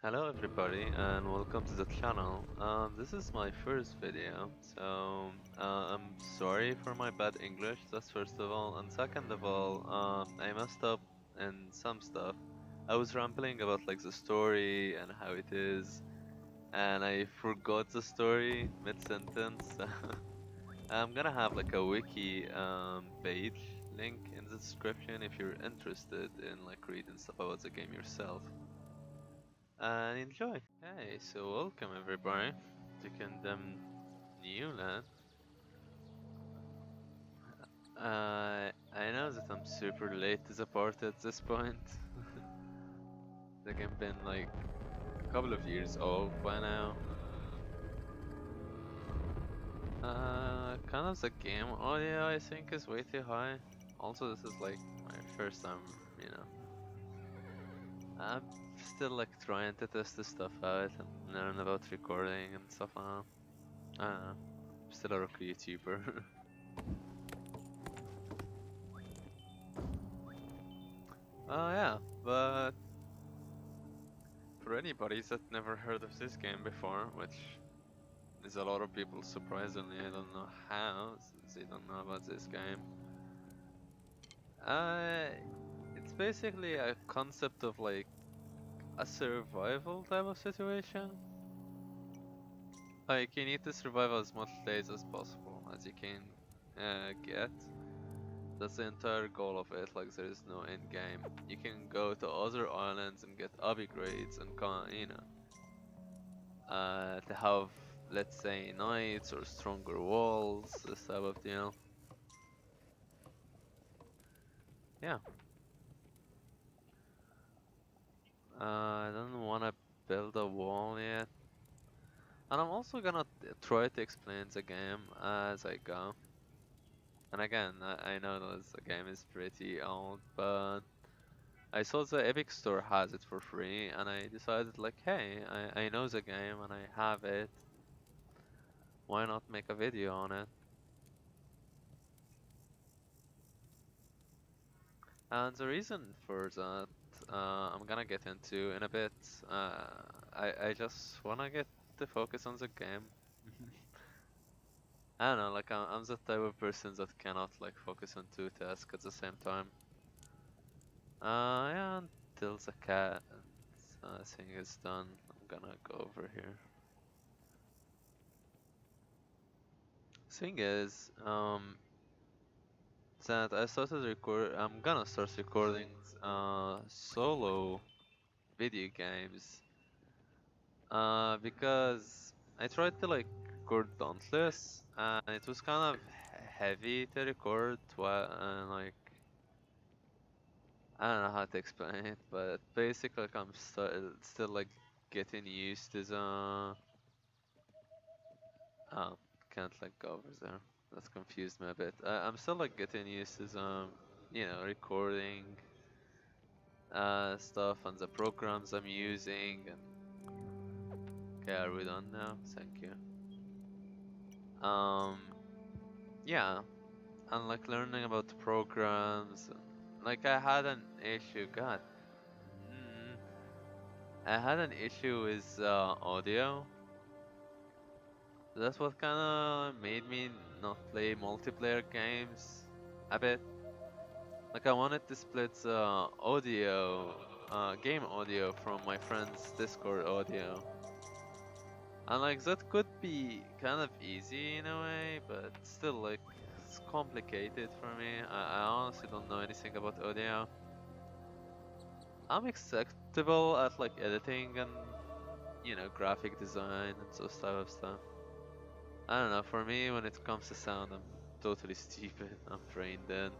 Hello everybody and welcome to the channel. This is my first video, so I'm sorry for my bad English, that's first of all, and second of all, I messed up in some stuff. I was rambling about like the story and how it is, and I forgot the story mid-sentence. I'm gonna have like a wiki page link in the description if you're interested in like reading stuff about the game yourself and enjoy. Hey, so welcome everybody to Kingdom Newland. I know that I'm super late to the party at this point. The game been like a couple of years old by now. Kind of the game audio I think is way too high. Also, this is like my first time, you know. I'm still like trying to test this stuff out and learn about recording and stuff. I don't know. I'm still a rookie YouTuber. Oh yeah, but for anybody that never heard of this game before, which is a lot of people surprisingly, I don't know how, since they don't know about this game. Uh, it's basically a concept of like a survival type of situation. Like you need to survive as much days as possible as you can get. That's the entire goal of it. Like there is no end game. You can go to other islands and get upgrades and to have, let's say, knights or stronger walls, this type of deal. Yeah, I don't want to build a wall yet. And I'm also gonna try to explain the game as I go. And again, I know that the game is pretty old, but I saw the Epic Store has it for free, and I decided like, hey, I know the game and I have it. Why not make a video on it? And the reason for that, I'm gonna get into in a bit. Uh, I just wanna get the focus on the game. I don't know, like I'm the type of person that cannot like focus on two tasks at the same time. Yeah, until the cat thing is done, I'm gonna go over here. Thing is, that I started record. I'm gonna start recording solo video games because I tried to like record Dauntless and it was kind of heavy to record while like I don't know how to explain it, but basically like I'm still like getting used to the oh can't like go over there. That's confused me a bit. I'm still like getting used to the recording stuff and the programs I'm using and okay, are we done now? Thank you. Um yeah, and like learning about the programs. Like I had an issue. God, mm, I had an issue with audio. That's what kind of made me not play multiplayer games a bit. Like I wanted to split game audio from my friend's Discord audio. And like that could be kind of easy in a way, but still like it's complicated for me. I honestly don't know anything about audio. I'm acceptable at like editing and graphic design and those type of stuff. I don't know, for me when it comes to sound I'm totally stupid. I'm brain dead.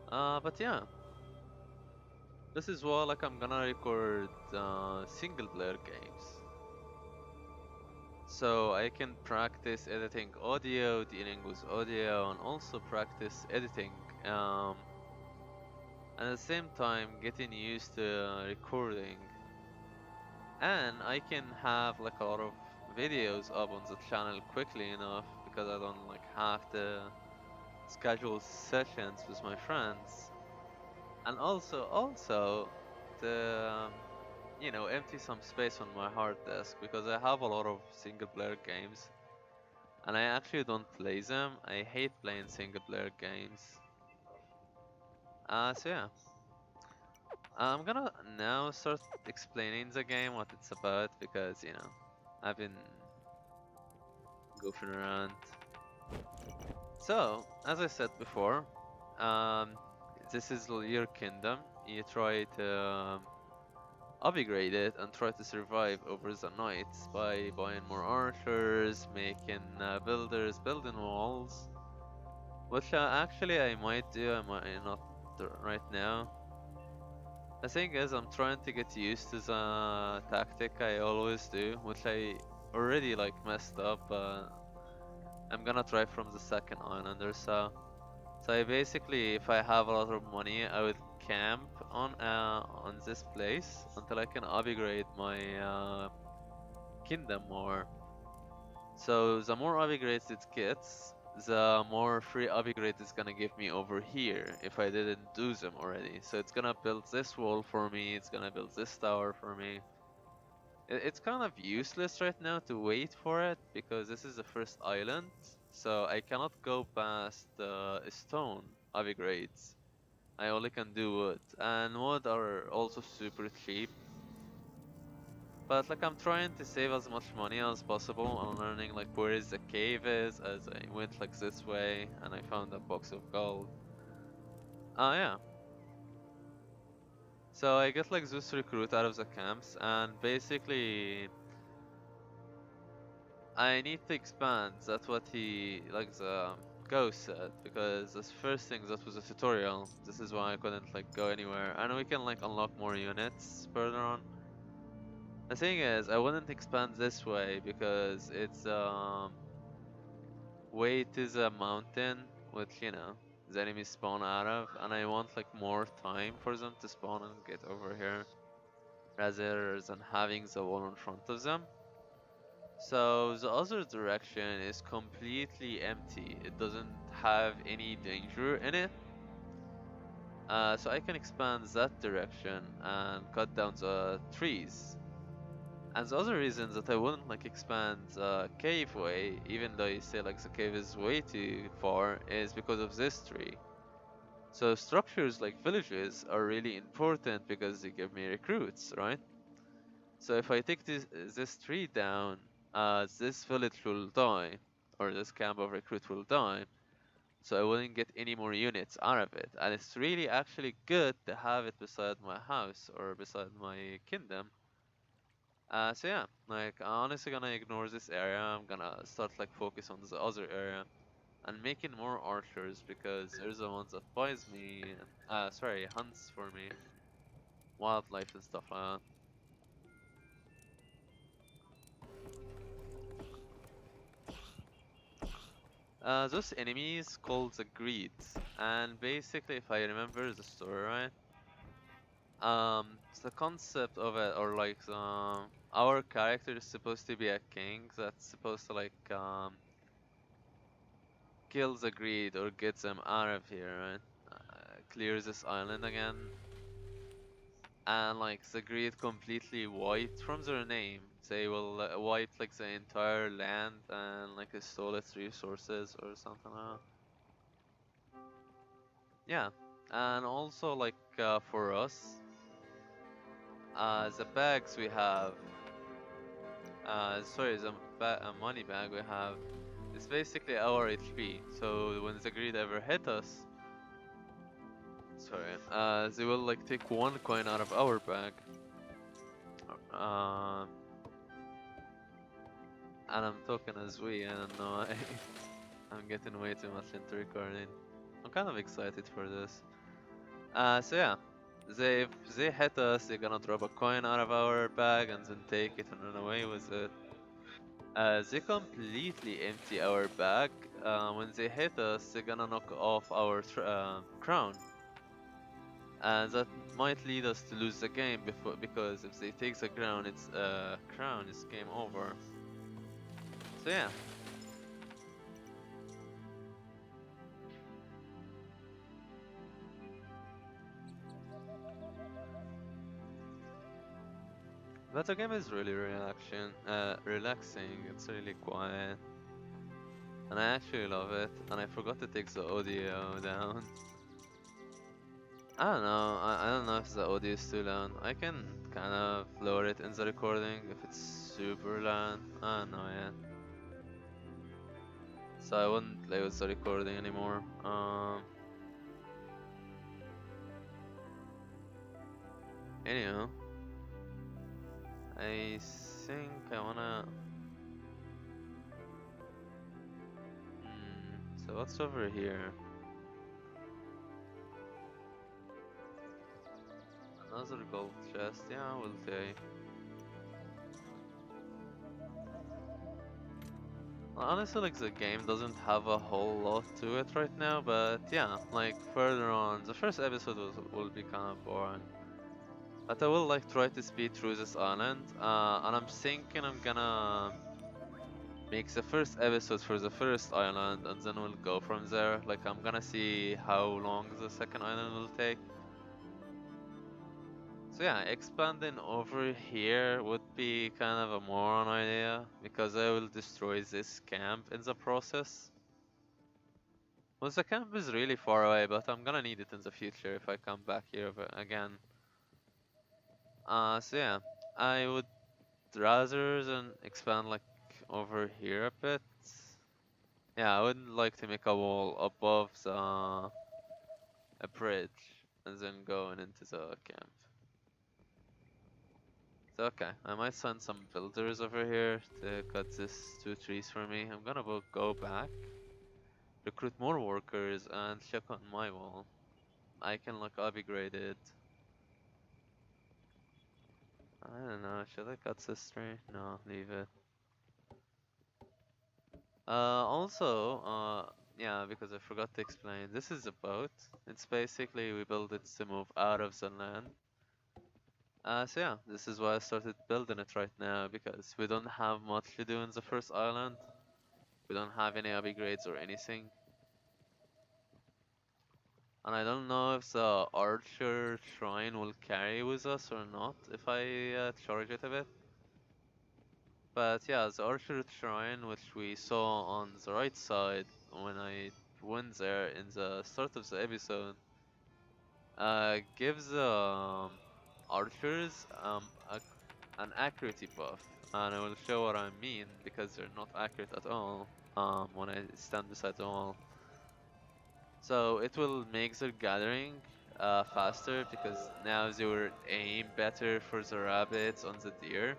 But yeah, this is why like I'm gonna record single player games. So I can practice editing audio, dealing with audio, and also practice editing. Um, and at the same time, getting used to recording. And I can have like a lot of videos up on the channel quickly enough because I don't like have to schedule sessions with my friends. and also to empty some space on my hard disk because I have a lot of single player games and I actually don't play them. I hate playing single player games. So yeah, I'm gonna now start explaining the game, what it's about, because I've been goofing around. So, as I said before, um, this is your kingdom. You try to upgrade it and try to survive over the night by buying more archers, making builders, building walls, which actually I might do, I might not right now. The thing is, I'm trying to get used to the tactic I always do, which I already like messed up, but I'm gonna try from the second island or so. So I basically, if I have a lot of money, I would camp on this place until I can upgrade my kingdom more. So the more upgrades it gets, the more free upgrade it's gonna give me over here if I didn't do them already. So it's gonna build this wall for me, it's gonna build this tower for me. It's kind of useless right now to wait for it because this is the first island, so I cannot go past the stone upgrades. I only can do wood, and wood are also super cheap. But like I'm trying to save as much money as possible on learning like where is the cave is as I went like this way and I found a box of gold. Yeah. So I get like Zeus recruit out of the camps and basically I need to expand. That's what he like the ghost said because this first thing that was a tutorial. This is why I couldn't like go anywhere and we can like unlock more units further on. The thing is, I wouldn't expand this way because it's way to the mountain, which the enemies spawn out of, and I want like more time for them to spawn and get over here, rather than having the wall in front of them. So the other direction is completely empty. It doesn't have any danger in it. So I can expand that direction and cut down the trees. And the other reason that I wouldn't like expand the cave way, even though you say like the cave is way too far, is because of this tree. So structures like villages are really important because they give me recruits, right? So if I take this tree down, this village will die, or this camp of recruit will die. So I wouldn't get any more units out of it, and it's really actually good to have it beside my house or beside my kingdom. So yeah, like I'm honestly gonna ignore this area. I'm gonna start like focus on the other area and making more archers because there's the ones that buys me, sorry, hunts for me, wildlife and stuff like that. Those enemies called the greeds, and basically, if I remember the story right, the concept of it, or like our character is supposed to be a king that's supposed to like kills the greed or gets them out of here, right? Clears this island again, and like the greed completely wiped from their name. They will wipe like the entire land and like stole its resources or something like that. Yeah, and also like for us, the bags we have, sorry, the money bag we have, is basically our HP. So when the greed ever hit us, sorry, they will like take one coin out of our bag. Uh, and I'm talking as we, I don't know, I'm getting way too much into recording. I'm kind of excited for this. So yeah, if they hit us, they're gonna drop a coin out of our bag and then take it and run away with it. They completely empty our bag. When they hit us, they're gonna knock off our crown. And that might lead us to lose the game before, because if they take the crown, it's game over. So yeah. But the game is really relaxing. It's really quiet, and I actually love it. And I forgot to take the audio down. I don't know. I don't know if the audio is too loud. I can kind of lower it in the recording if it's super loud. I don't know yet. So I wouldn't play with the recording anymore. Anyhow, I think I wanna. So what's over here? Another gold chest. Yeah, we'll take. Honestly, like the game doesn't have a whole lot to it right now, but yeah, like further on, the first episode will be kind of boring. But I will like try to speed through this island, and I'm thinking I'm gonna make the first episode for the first island, and then we'll go from there. Like I'm gonna see how long the second island will take. So yeah, expanding over here would be kind of a moron idea because I will destroy this camp in the process. Well, the camp is really far away, but I'm gonna need it in the future if I come back here again. So yeah, I would rather than expand like over here a bit. Yeah, I would like to make a wall above a bridge and then going into the camp. So okay, I might send some builders over here to cut this two trees for me. I'm gonna go back, recruit more workers, and check on my wall. I can like upgrade it. I don't know, should I cut this tree? No, leave it. Yeah, because I forgot to explain, this is a boat. It's basically we build it to move out of the land. So yeah, this is why I started building it right now because we don't have much to do in the first island. We don't have any upgrades or anything. And I don't know if the archer shrine will carry with us or not if I charge it a bit. But yeah, the archer shrine which we saw on the right side when I went there in the start of the episode gives archers an accuracy buff, and I will show what I mean because they're not accurate at all when I stand beside the wall. So it will make their gathering faster because now they will aim better for the rabbits on the deer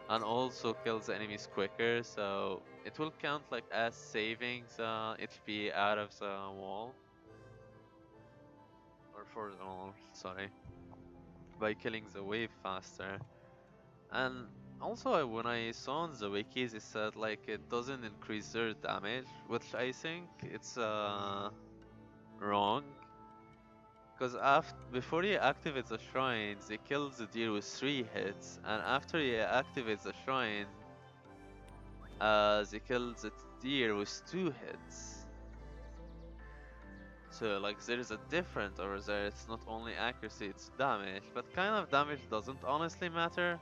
and also kill the enemies quicker. So it will count like as saving the HP out of the wall or for the wall, sorry, by killing the wave faster. And also, when I saw on the wikis, it said like it doesn't increase their damage, which I think it's wrong. Because before you activate the shrines, they kill the deer with 3 hits, and after you activate the shrine, they kill the deer with 2 hits. So like there is a difference over there. It's not only accuracy, it's damage. But kind of damage doesn't honestly matter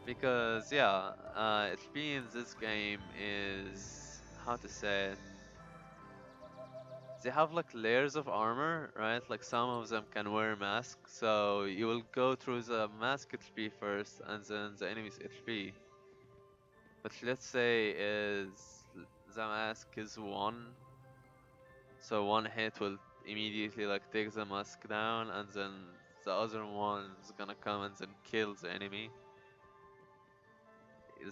because yeah, HP in this game is how to say it. They have like layers of armor, right? Like some of them can wear masks, so you will go through the mask HP first and then the enemy's HP. Which let's say is the mask is 1, so 1 hit will immediately like take the mask down and then the other one is gonna come and then kill the enemy.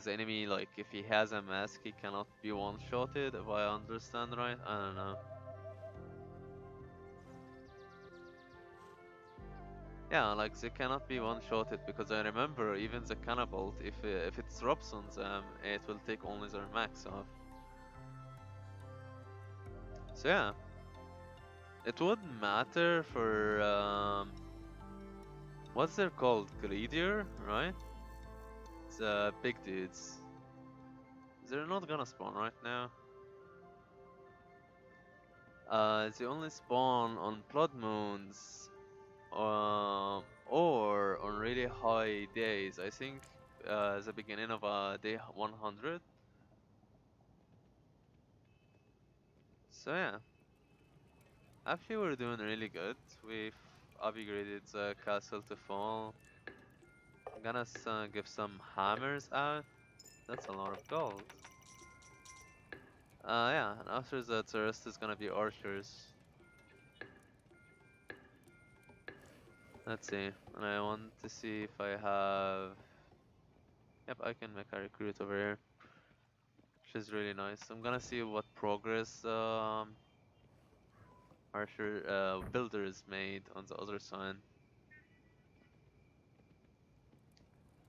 The enemy, like if he has a mask, he cannot be one-shotted if I understand right, I don't know. Yeah, like they cannot be one-shotted because I remember even the cannibal, if it drops on them, it will take only their max off. So yeah, it would matter for what's they're called, greedier, right? The big dudes. They're not gonna spawn right now. They only spawn on blood moons, or on really high days. I think the beginning of day 100. So yeah, actually we're doing really good. We've upgraded the castle to full. I'm gonna give some hammers out. That's a lot of gold. Yeah, and after that the rest is gonna be archers. Let's see. And I want to see if I have. Yep, I can make a recruit over here, which is really nice. I'm gonna see what progress archer builder is made on the other side.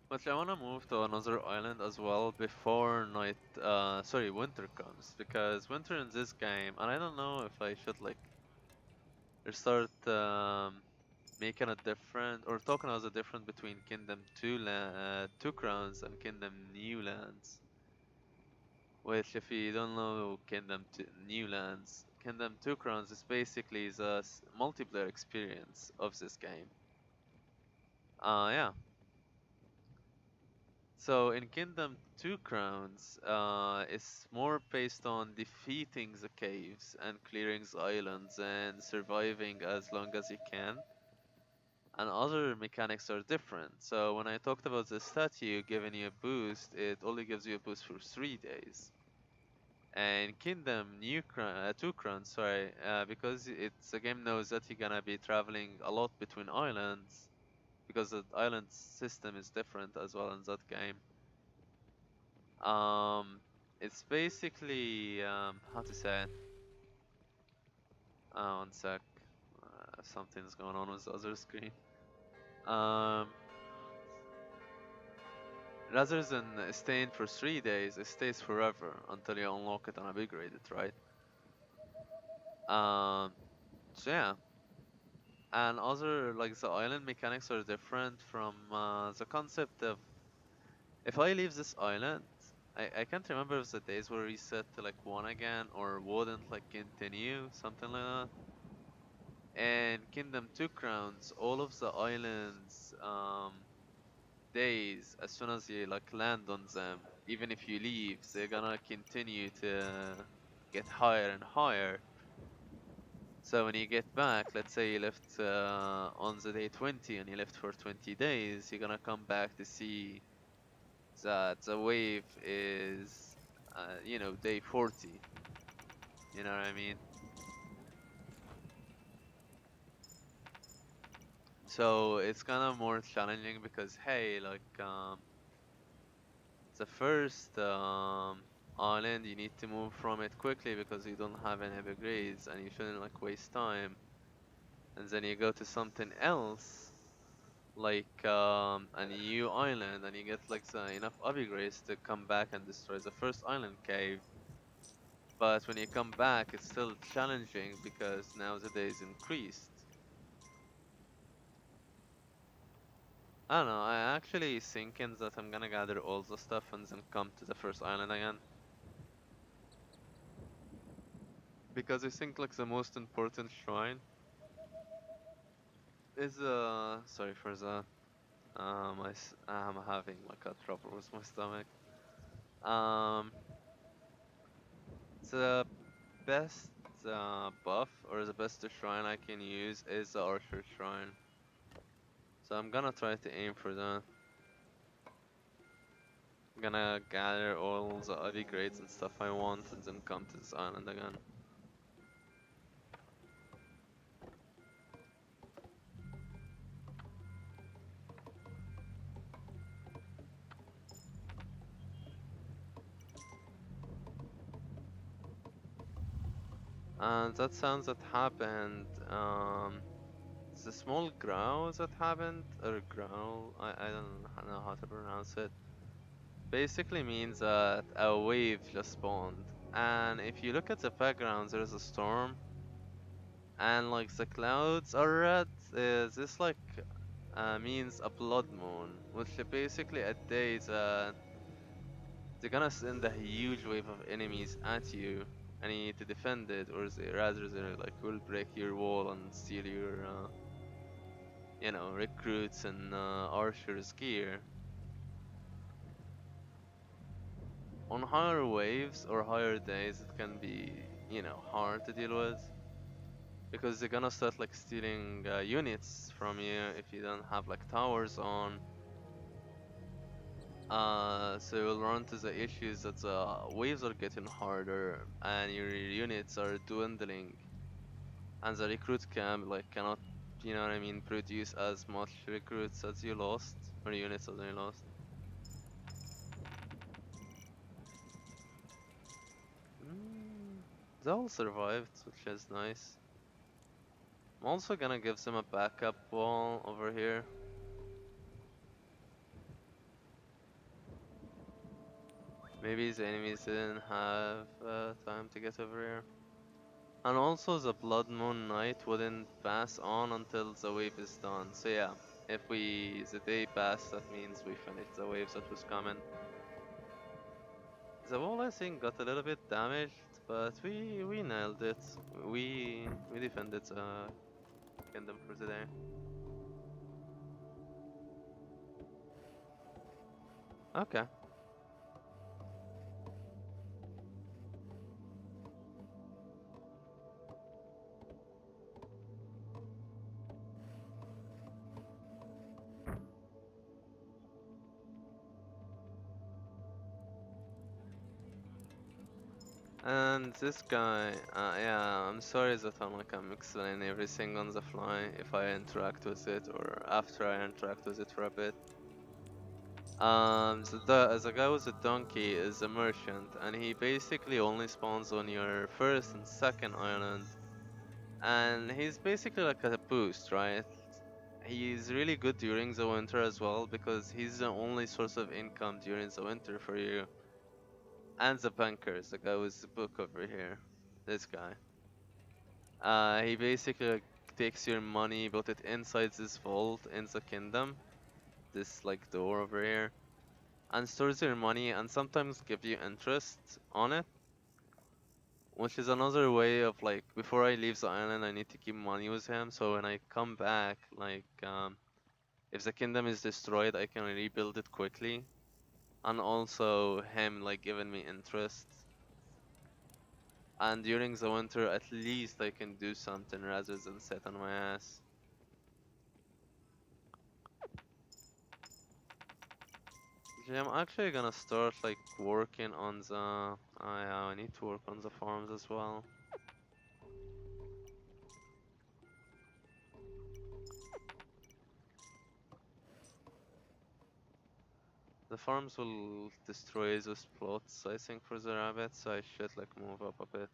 But I wanna move to another island as well before winter comes, because winter in this game, and I don't know if I should like start making a different or talking about the difference between Kingdom Two Crowns and Kingdom New Lands. Which, if you don't know New Lands, Kingdom Two Crowns is basically the multiplayer experience of this game. Yeah. So in Kingdom Two Crowns, it's more based on defeating the caves and clearing the islands and surviving as long as you can. And other mechanics are different. So when I talked about the statue giving you a boost, it only gives you a boost for 3 days. And Kingdom Two Crowns, sorry, because it's the game knows that you're gonna be traveling a lot between islands, because the island system is different as well in that game. Um, it's basically how to say it. One sec. Something's going on with the other screen. Um, Rather than staying for 3 days, it stays forever until you unlock it and upgrade it, right? Um, so yeah, and other like the island mechanics are different from the concept of if I leave this island, I can't remember if the days were reset to like one again or wouldn't like continue, something like that. And Kingdom Two Crowns, all of the islands days, as soon as you like land on them, even if you leave, they're gonna continue to get higher and higher. So when you get back, let's say you left on the day 20 and you left for 20 days, you're gonna come back to see that the wave is, day 40. You know what I mean? So it's kind of more challenging because, hey, like, the first island, you need to move from it quickly because you don't have any upgrades and you shouldn't like waste time. And then you go to something else like a new island and you get like enough upgrades to come back and destroy the first island cave. But when you come back, it's still challenging because now the days increased. I don't know, I actually thinking that I'm gonna gather all the stuff and then come to the first island again. Because I think like the most important shrine is sorry for that. I'm having like a trouble with my stomach. Um the best buff or the best shrine I can use is the Archer Shrine. So I'm gonna try to aim for that. I'm gonna gather all the upgrades and stuff I want and then come to this island again. And that sounds that happened. The small growl that happened, or growl, I don't know how to pronounce it. Basically means that a wave just spawned. And if you look at the background, there's a storm, and like the clouds are red. This like means a blood moon, which basically a day that they're gonna send a huge wave of enemies at you, and you need to defend it, or they like will break your wall and steal recruits and archers gear. On higher waves or higher days, it can be, hard to deal with because they're gonna start like stealing units from you if you don't have like towers on. So you'll run into the issues that the waves are getting harder and your units are dwindling, and the recruit camp like cannot, what I mean, produce as much recruits as you lost or units as you lost. Mm, they all survived, which is nice. I'm also gonna give them a backup wall over here. Maybe the enemies didn't have time to get over here. And also the Blood Moon Night wouldn't pass on until the wave is done. So yeah, if the day passed, that means we finished the waves that was coming. The wall I think got a little bit damaged, but we nailed it. We defended the kingdom for today. Okay. And this guy, yeah, I'm sorry that I'm explaining everything on the fly if I interact with it or after I interact with it for a bit. The guy with the donkey is a merchant, and he basically only spawns on your first and second island, and he's basically like a boost, right? He's really good during the winter as well because he's the only source of income during the winter for you. And the bankers, the guy with the book over here, this guy. He basically like, takes your money, put it inside this vault in the kingdom, this like door over here, and stores your money and sometimes give you interest on it, which is another way of like before I leave the island, I need to keep money with him. So when I come back, like if the kingdom is destroyed, I can rebuild it quickly, and also him like giving me interest. And during the winter, at least I can do something rather than sit on my ass. Yeah, I'm actually gonna start like working on the. Yeah, I need to work on the farms as well. The farms will destroy those plots, I think, for the rabbits, so I should like move up a bit.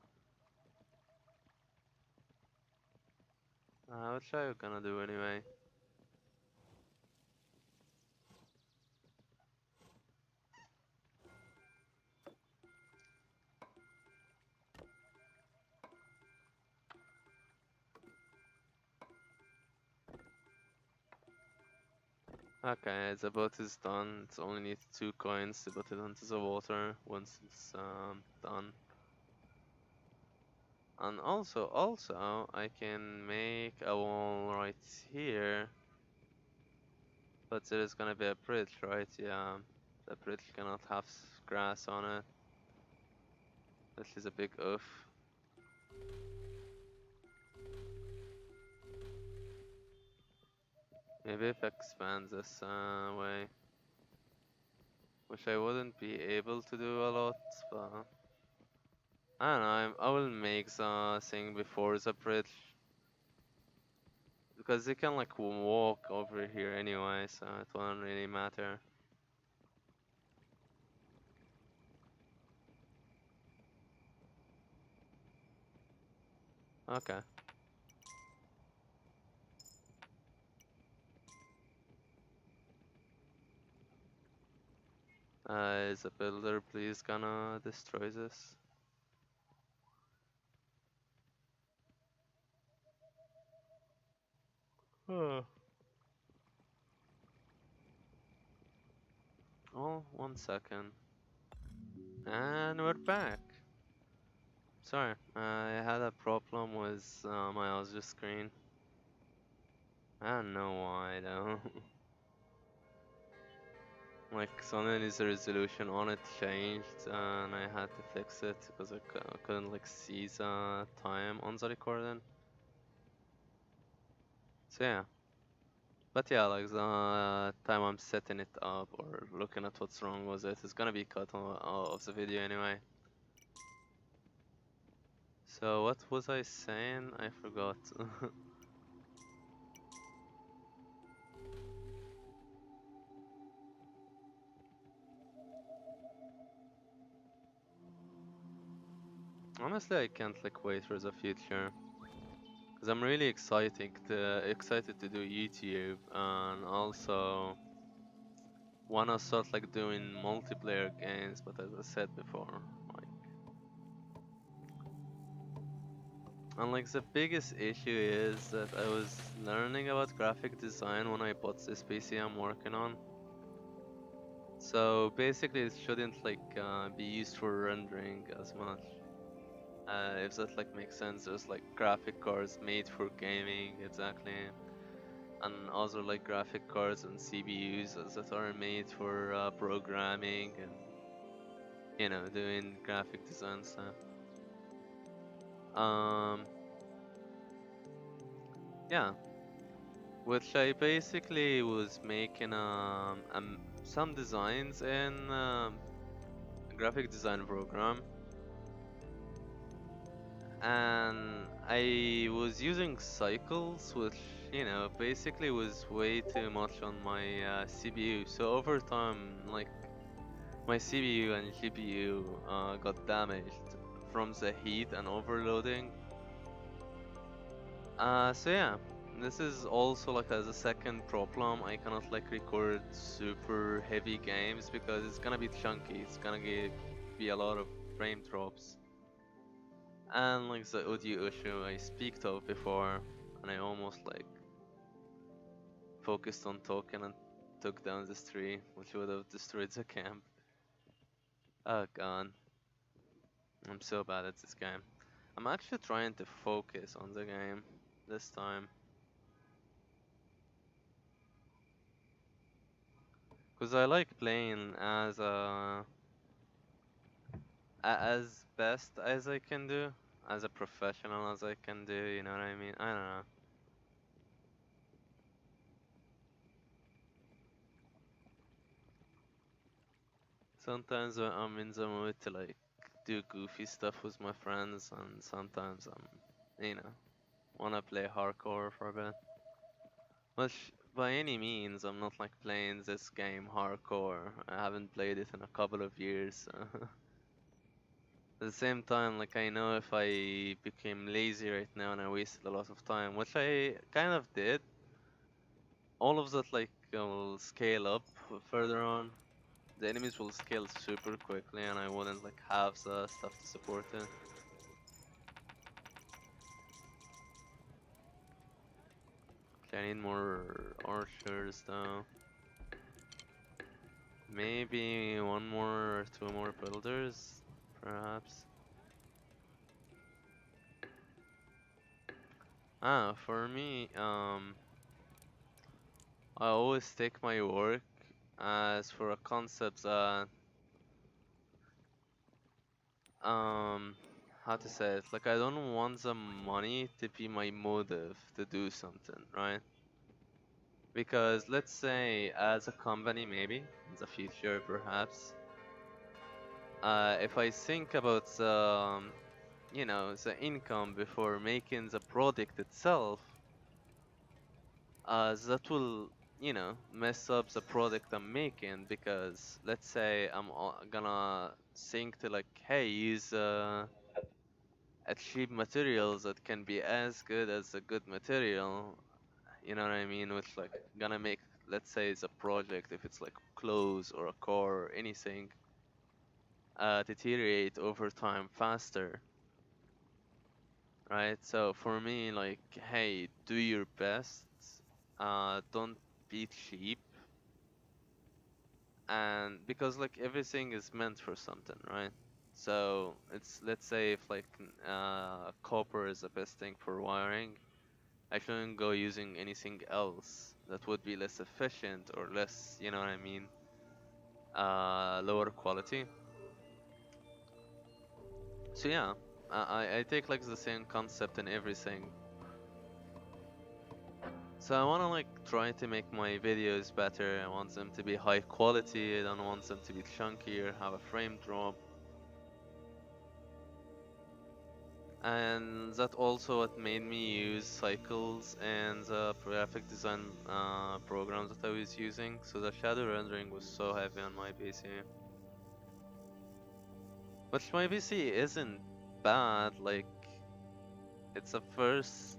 Which I'm gonna do anyway. Okay, the boat is done. It's only needs 2 coins to put it into the water once it's done. And also, I can make a wall right here, but there is gonna be a bridge, right? Yeah, the bridge cannot have grass on it. This is a big oof. Maybe if I expand this way, which I wouldn't be able to do a lot, but I don't know. I will make the thing before the bridge because they can like walk over here anyway, so it won't really matter. Okay. Is a builder please gonna destroy this? Huh. Oh, 1 second. And we're back. Sorry, I had a problem with my audio screen. I don't know why though. Like suddenly the resolution on it changed and I had to fix it because I couldn't like see the time on the recording. So yeah. But yeah, like the time I'm setting it up or looking at what's wrong with it is gonna be cut of the video anyway. So what was I saying? I forgot. Honestly, I can't like wait for the future. Cause I'm really excited to do YouTube and also wanna start like doing multiplayer games. But as I said before, like and like the biggest issue is that I was learning about graphic design when I bought this PC I'm working on. So basically, it shouldn't like be used for rendering as much. If that like makes sense, there's like graphic cards made for gaming exactly, and other like graphic cards and CPUs that are made for programming and doing graphic design stuff. Um, yeah, which I basically was making some designs in a graphic design program, and I was using cycles, which basically was way too much on my CPU. So over time, like my CPU and GPU got damaged from the heat and overloading. So yeah, this is also like as a second problem. I cannot like record super heavy games because it's gonna be chunky. It's gonna be a lot of frame drops. And like the audio issue I speaked of before, and I almost like focused on talking and took down this tree, which would have destroyed the camp. Oh god, I'm so bad at this game. I'm actually trying to focus on the game this time, cause I like playing as best as I can do, as a professional as I can do. You know what I mean? I don't know. Sometimes when I'm in the mood to like do goofy stuff with my friends, and sometimes wanna play hardcore for a bit. Which by any means I'm not like playing this game hardcore. I haven't played it in a couple of years. At the same time, like I know if I became lazy right now and I wasted a lot of time, which I kind of did, all of that like will scale up further on. The enemies will scale super quickly, and I wouldn't like have the stuff to support it. Okay, I need more archers though. Maybe one more or two more builders, perhaps. For me, I always take my work as for a concept that, um, how to say it? Like, I don't want the money to be my motive to do something, right? Because let's say, as a company, maybe in the future, perhaps, if I think about the income before making the product itself, that will mess up the product I'm making, because let's say gonna think to like, hey, use a cheap materials that can be as good as a good material, you know what I mean, which like gonna make, let's say it's a project, if it's like clothes or a car or anything, deteriorate over time faster, right? So for me, like, hey, do your best, don't be cheap, and because like everything is meant for something, right? So it's, let's say if like copper is the best thing for wiring, I shouldn't go using anything else that would be less efficient or less, you know what I mean, lower quality. So yeah, I take like the same concept in everything. So I wanna like try to make my videos better. I want them to be high quality. I don't want them to be chunky or have a frame drop. And that also what made me use cycles and the graphic design programs that I was using. So the shadow rendering was so heavy on my PC. Which my PC isn't bad, like it's a first,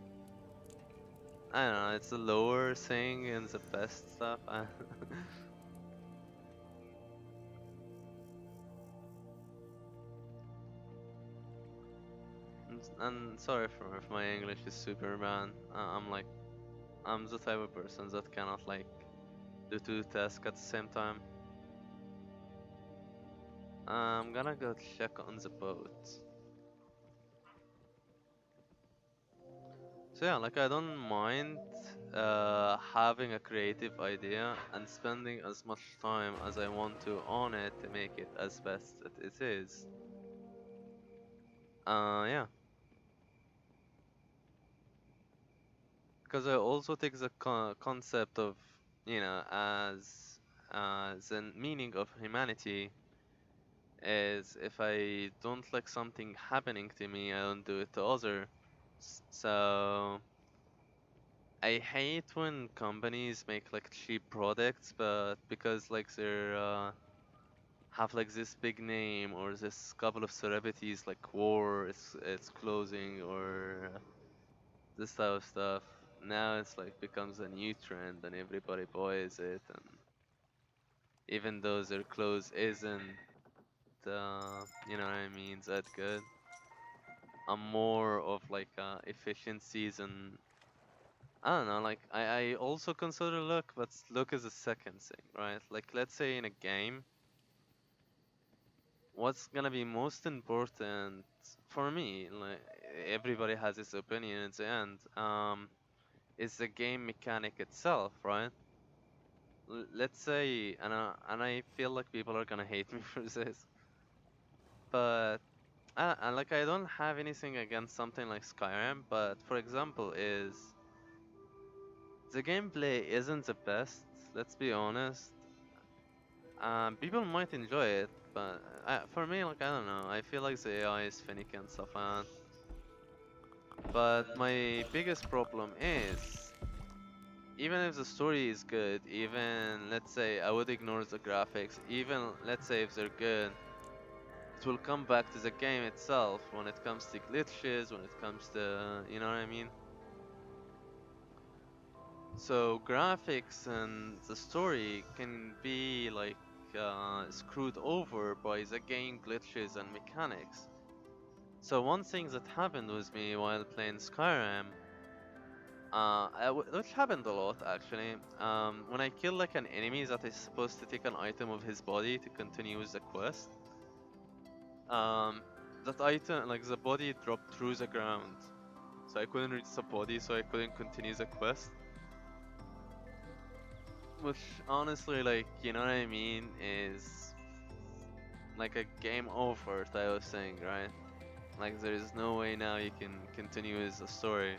I don't know, it's a lower thing and the best stuff. And sorry for if my English is super bad. I'm the type of person that cannot like do two tasks at the same time. I'm gonna go check on the boat. So yeah, like I don't mind having a creative idea and spending as much time as I want to on it to make it as best as it is. Yeah, because I also take the concept of, as the meaning of humanity is if I don't like something happening to me, I don't do it to other. So I hate when companies make like cheap products, but because like they're have like this big name or this couple of celebrities like war it's closing or this type of stuff. Now it's like becomes a new trend and everybody buys it, and even though their clothes isn't, you know what I mean, that good. I'm more of like efficiencies and I don't know. Like I also consider look, but look is a second thing, right? Like let's say in a game, what's gonna be most important for me, like everybody has his opinion at the end, is the game mechanic itself, right? Let's say, and I feel like people are gonna hate me for this, but like I don't have anything against something like Skyrim, but for example, is the gameplay isn't the best. Let's be honest. People might enjoy it, but for me, like I don't know. I feel like the AI is finicky and stuff like that. But my biggest problem is, even if the story is good, even let's say I would ignore the graphics, even let's say if they're good, it will come back to the game itself when it comes to glitches, when it comes to, you know what I mean? So graphics and the story can be like screwed over by the game glitches and mechanics. So one thing that happened with me while playing Skyrim, which happened a lot actually, when I kill like an enemy that is supposed to take an item of his body to continue with the quest, um, that item, like the body dropped through the ground. So I couldn't reach the body, so I couldn't continue the quest. Which honestly, like, you know what I mean, is like a game over type of thing, right? Like there is no way now you can continue with the story.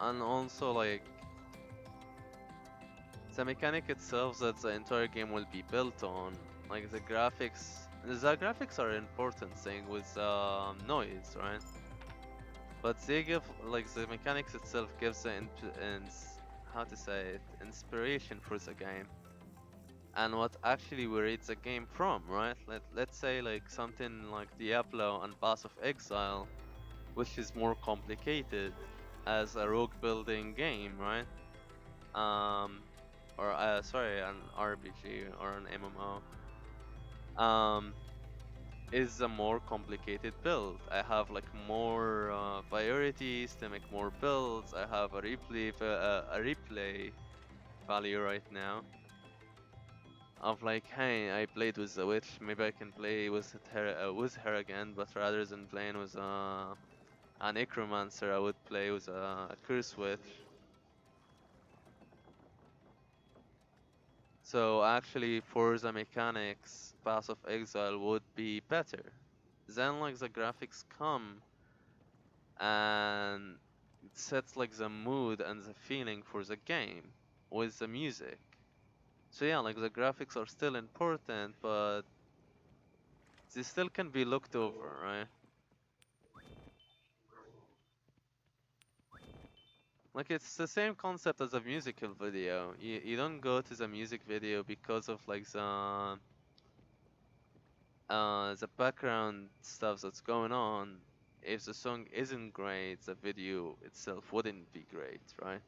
And also like the mechanic itself that the entire game will be built on, like the graphics are an important thing with noise, right? But they give like the mechanics itself gives the how to say it, inspiration for the game and what actually we read the game from, right? Let's say like something like Diablo and Path of Exile, which is more complicated as a rogue building game, right? Um, or sorry, an RPG or an MMO. Is a more complicated build. I have like more priorities to make more builds. I have a replay value right now. of like, hey, I played with the witch, maybe I can play with her again, but rather than playing with a necromancer, I would play with a curse witch. So actually, for the mechanics, Path of Exile would be better. Then like the graphics come and it sets like the mood and the feeling for the game with the music. So yeah, like the graphics are still important, but they still can be looked over, right? Like it's the same concept as a musical video. You don't go to the music video because of like the background stuff that's going on. If the song isn't great, the video itself wouldn't be great, right?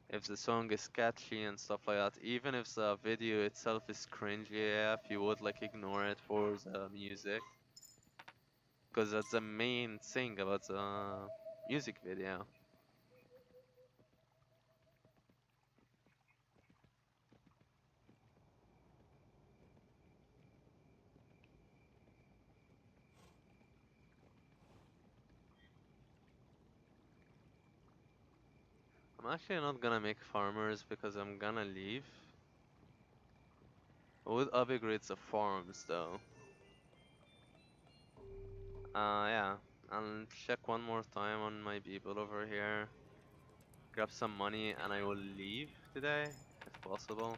If the song is catchy and stuff like that, even if the video itself is cringy AF, you would like ignore it for the music, because that's the main thing about the music video. I'm actually not gonna make farmers because I'm gonna leave. I would upgrade the farms though. Yeah, I'll check one more time on my people over here, grab some money, and I will leave today, if possible.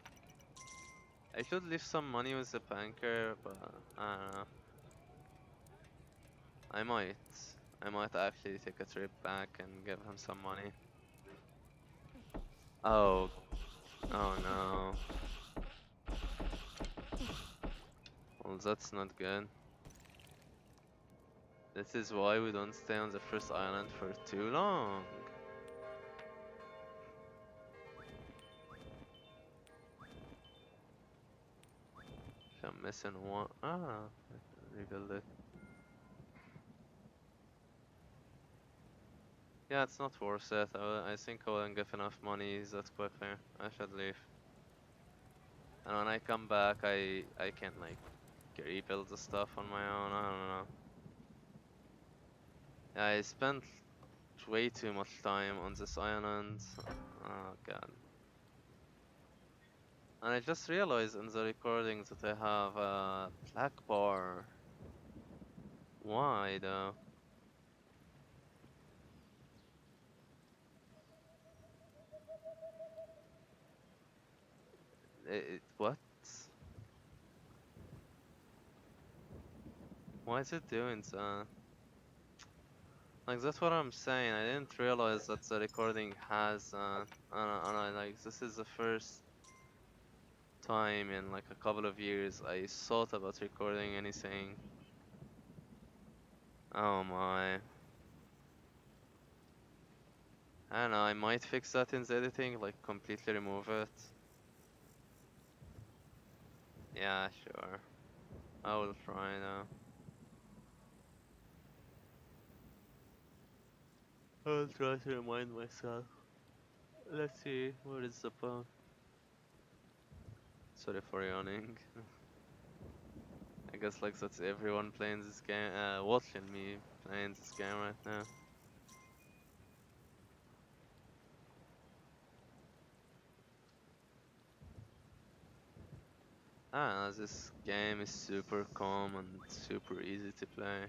I should leave some money with the banker, but I don't know. I might. I might actually take a trip back and give him some money. Oh, oh no. Well, that's not good. This is why we don't stay on the first island for too long. If I'm missing one, I can rebuild it. Yeah, it's not worth it. I think I wouldn't get enough money that quickly. I should leave. And when I come back, I can like rebuild the stuff on my own. I don't know. Yeah, I spent way too much time on this island. Oh god. And I just realized in the recordings that I have a black bar. Why though? What? Why is it doing so? Like that's what I'm saying. I didn't realize that the recording has. I like this is the first time in like a couple of years I thought about recording anything. Oh my. I don't know. I might fix that in the editing, like completely remove it. Yeah, sure. I will try now. I'll try to remind myself. Let's see, what is the phone? Sorry for yawning. I guess like that's everyone playing this game, watching me playing this game right now. Ah, this game is super calm and super easy to play.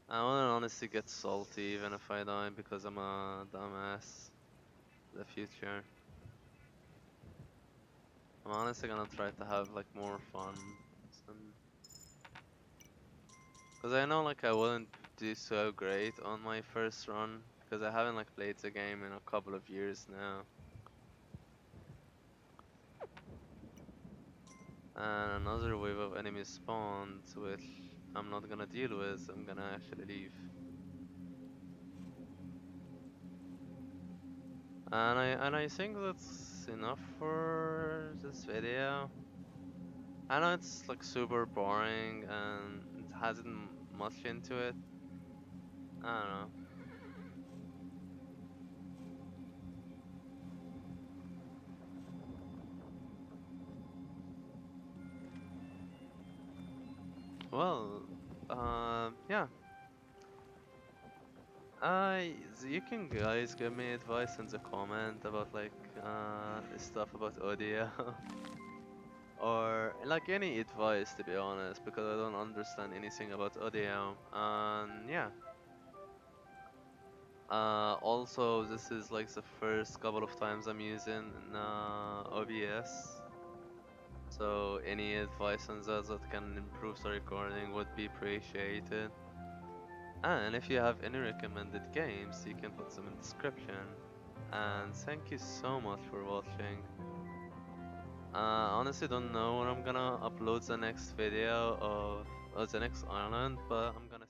I wanna honestly get salty even if I die because I'm a dumbass. The future. I'm honestly gonna try to have like more fun. Cause I know like I wouldn't do so great on my first run because I haven't like played the game in a couple of years now. And another wave of enemies spawned, which I'm not gonna deal with. I'm gonna actually leave. And I think that's enough for this video. I know it's like super boring and it hasn't much into it. I don't know. Well, yeah. You can guys give me advice in the comment about like stuff about audio or like any advice to be honest because I don't understand anything about audio and yeah. Also, this is like the first couple of times I'm using OBS, so any advice on that can improve the recording would be appreciated. And if you have any recommended games, you can put them in description. And thank you so much for watching. Honestly, don't know when I'm gonna upload the next video of the next island, but I'm gonna.